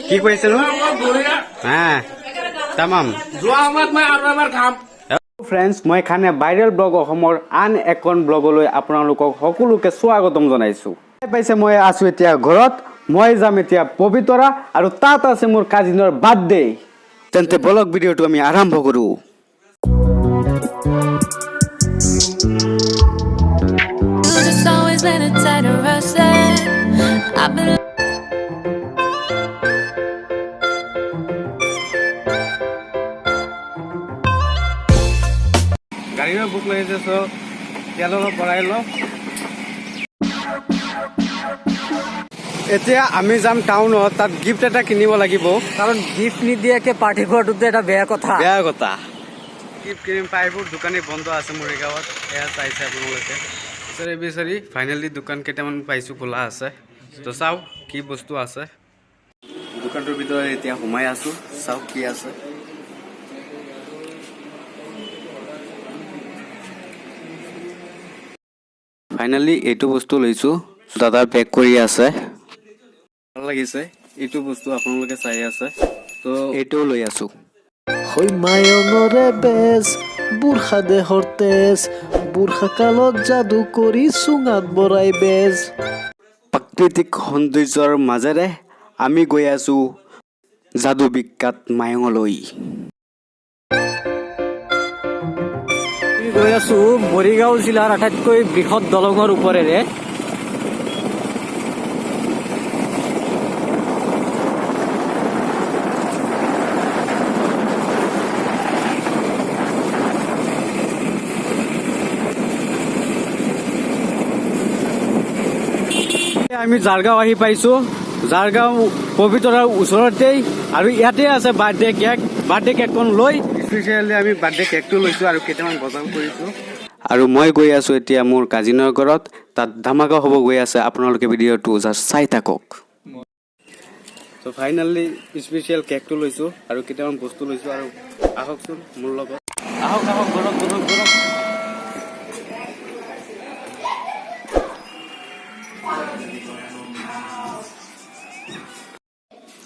কি কৈছে নো হা তামাম যোৱা সময়ত মই আৰু এবাৰ খাম ফ্ৰেণ্ডছ মই খানে ভাইৰেল ব্লগ অসমৰ আন এখন ব্লগলৈ আপোনালোকক সকলোকে স্বাগতম জনাইছো পাইছে মই আছো এতিয়া ঘৰত মই যাম এতিয়া পবিতৰা আৰু তাত আছে মোৰ কাজিনৰ বাৰ্থডে তেন্তে ব্লগ ভিডিঅ'টো আমি আৰম্ভ কৰো গাড়ীৰ বুক লাগিছে সো তেল অলপ ভৰাই লওঁ এতিয়া আমি যাম টাউনত তাত গিফ্ট এটা কিনিব লাগিব কাৰণ গিফ্ট নিদিয়াকে পাৰ্টি কৰাটো এটা বেয়া কথা গিফ্ট কিনিম পাইবোৰ দোকানী বন্ধ আছে মৰিগাঁৱত এয়া চাইছে আপোনালোকে বিচাৰি ফাইনেলি দোকান কেইটামান পাইছোঁ খোলা আছে তো চাওঁ কি বস্তু আছে দোকানটোৰ ভিতৰত এতিয়া সোমাই আছোঁ চাওঁ কি আছে ফাইনেলি এইটো বস্তু লৈছোঁ দাদা পেক কৰি আছে ভাল লাগিছে এইটো বস্তু আপোনালোকে চাই আছে তো এইটোও লৈ আছোঁ হই মায়ঙৰে বেজ বুঢ়া দেহৰ তেজ বুঢ়া কালত যাদু কৰি চুঙাত বৰাই বেজ প্ৰাকৃতিক সৌন্দৰ্যৰ মাজেৰে আমি গৈ আছোঁ যাদু বিখ্যাত মায়ঙলৈ গৈ আছো মৰিগাঁও জিলাৰ আটাইতকৈ বৃহৎ দলঙৰ ওপৰেৰে আমি জাৰগাঁও আহি পাইছোঁ জাৰগাঁও পবিতৰাৰ ওচৰতেই আৰু ইয়াতে আছে বাৰ্থডে কেকখন লৈ স্পেচিয়েলি আমি বাৰ্থডে কেকটো লৈছোঁ আৰু কেইটামান বজাৰ কৰিছোঁ আৰু মই গৈ আছোঁ এতিয়া মোৰ কাজিনৰ ঘৰত তাত ধামাকা হ'ব গৈ আছে আপোনালোকে ভিডিঅ'টো জাষ্ট চাই থাকক ত' ফাইনেলি স্পেচিয়েল কেকটো লৈছোঁ আৰু কেইটামান বস্তু লৈছোঁ আৰু আহকচোন মোৰ লগত আহক ঘৰত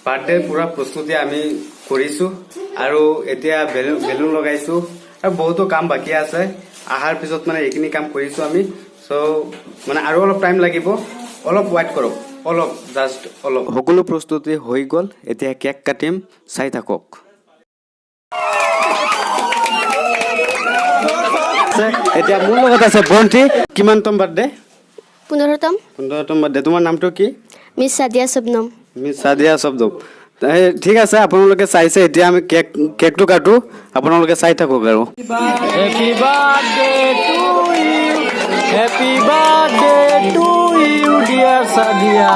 বাৰ্থডে পুৰা প্ৰস্তুতি আমি কৰিছোঁ আৰু এতিয়া বেলুন লগাইছোঁ আৰু বহুতো কাম বাকী আছে অহাৰ পিছত মানে এইখিনি কাম কৰিছোঁ আমি চ' মানে আৰু অলপ টাইম লাগিব অলপ ৱেইট কৰক জাষ্ট অলপ সকলো প্ৰস্তুতি হৈ গ'ল এতিয়া কেক কাটিম চাই থাকক এতিয়া মোৰ লগত আছে ভণ্টি কিমানতম বাৰ্থডে 15তম বাৰ্থডে তোমাৰ নামটো কি মিছ সাদিয়া শবনম ঠিক আছে আপোনালোকে চাইছে এতিয়া আমি কেকটো কাটো আপোনালোকে চাই থাকক আৰু happy birthday to you dear Sadia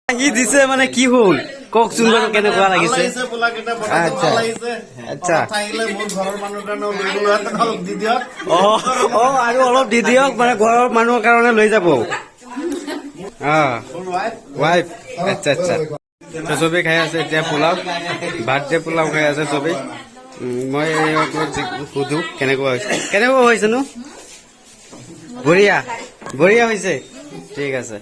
কি দিছে মানে কি হ'ল কওকচোন বাৰু কেনেকুৱা লাগিছে আচ্ছা আৰু অলপ দি দিয়ক মানে ঘৰৰ মানুহৰ কাৰণে লৈ যাব ৱাইফ আচ্ছা চবেই খাই আছে এতিয়া পোলাও বাৰ্থডে পোলাও খাই আছে চবেই মই সুধো কেনেকুৱা হৈছে নো বঢ়িয়া বঢ়িয়া হৈছে ঠিক আছে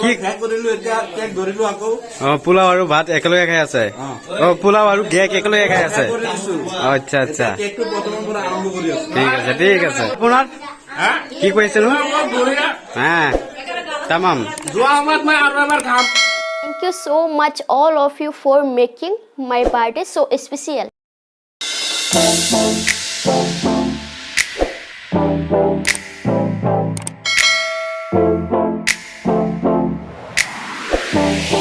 কি পোলাও আৰু ভাত একেলগে খাই আছে পোলাও আৰু কেক একেলগে খাই আছে আচ্ছা আচ্ছা ঠিক আছে আপোনাৰ কি কৈছিলো হা তামাম যোৱা সময়ত মই আৰু এবাৰ খাম Thank you so much, all of you, for making my birthday so special.